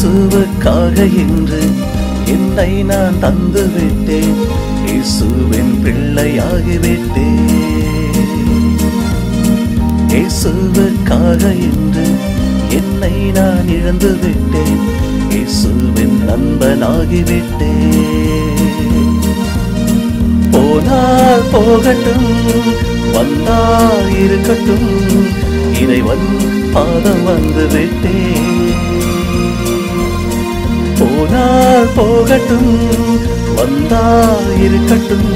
இயேசுவுக்காக என்று என்னை நான் தந்து விட்டேன். இயேசுவின் பிள்ளையாகிவிட்டேன். இயேசுவுக்காக என்று என்னை நான் இழந்து விட்டேன். இயேசுவின் நண்பனாகிவிட்டேன். போனால் போகட்டும், வந்தால் இருக்கட்டும், இறைவன் பாதம் வந்து விட்டேன். போனால் போகட்டும், வந்தால் இருக்கட்டும்,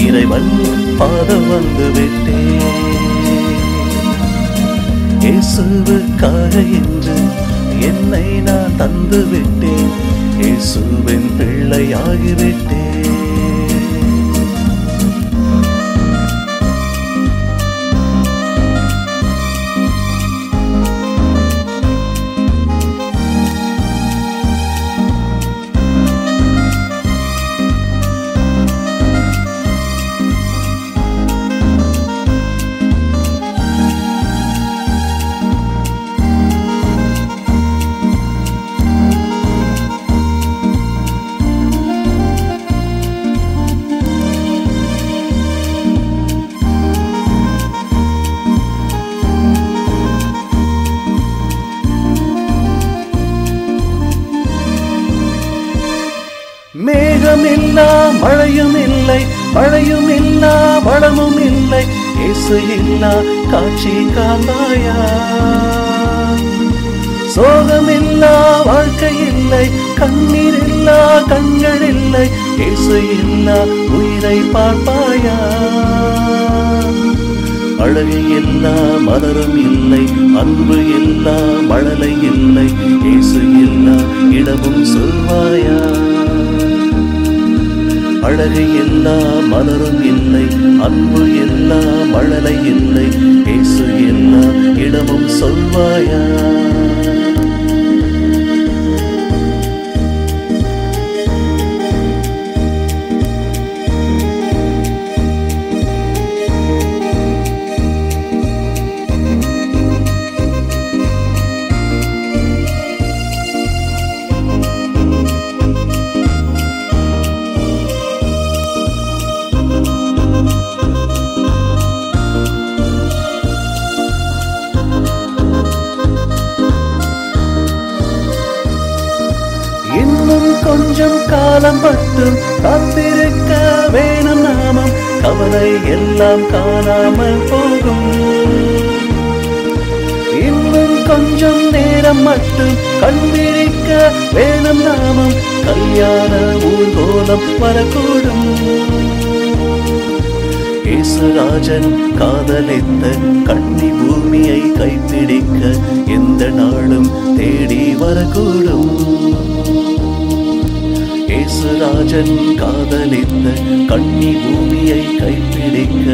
இறைவன் பாதம் வந்து விட்டேன். இயேசுவுக்காக என்று என்னை நான் தந்து விட்டேன். இயேசுவின் பிள்ளையாகிவிட்டேன். மேகமில்லா மழையும் இல்லை, மழையும் இல்லா வளமும் இல்லை. இயேசு இல்லா காட்சி காண்பாயா? சோகமில்லா வாழ்க்கை இல்லை, கண்ணீர் இல்லா கண்கள் இல்லை. இயேசு இல்லா உயிரை பார்ப்பாயா? அழகு இல்லா மலரும் இல்லை, அன்பு இல்லா மழலை இல்லை. இயேசு இல்லா இடமும் சொல்வாயா? அழகு எல்லா மலரும் இல்லை, அன்பு எல்லா மழலை இல்லை. இயேசு எல்லா இடமும் சொல்வாயா? இன்னும் கொஞ்சம் காலம் மட்டும் காத்திருக்க வேணும் நாமம். கவலை எல்லாம் காணாமல் போகும். இன்னும் கொஞ்சம் நேரம் மட்டும் கண்விழிக்க வேணும் நாமம். கல்யாண ஊர்கோலம் வரக்கூடும். இயேசுராஜன் காதலித்த கன்னி பூமியை கைப்பிடிக்க எந்த நாளும் தேடி வரக்கூடும். இயேசுராஜன் காதலித்த கன்னி பூமியை கைப்பிடிக்க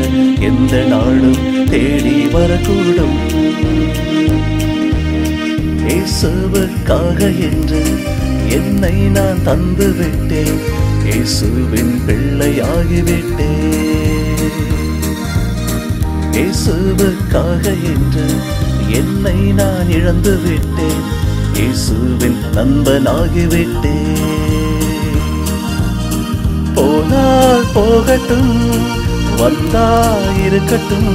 எந்த நாளும் தேடி வரக்கூடும். இயேசுவுக்காக என்று என்னை நான் தந்து விட்டேன். இயேசுவின் பிள்ளையாகிவிட்டேன். இயேசுவுக்காக என்று என்னை நான் இழந்து விட்டேன். இயேசுவின் நண்பனாகிவிட்டேன். போனால் போகட்டும், வந்தால் இருக்கட்டும்,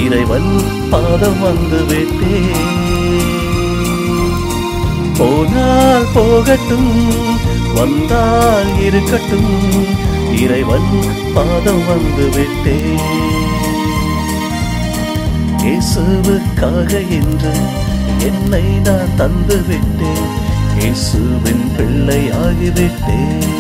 இறைவன் பாதம் வந்து விட்டேன். போனால் போகட்டும், வந்தால் இருக்கட்டும், இறைவன் பாதம் வந்து விட்டேன். இயேசுவுக்காக என்று என்னை நான் தந்து விட்டேன். இயேசுவின் பிள்ளையாகிவிட்டேன்.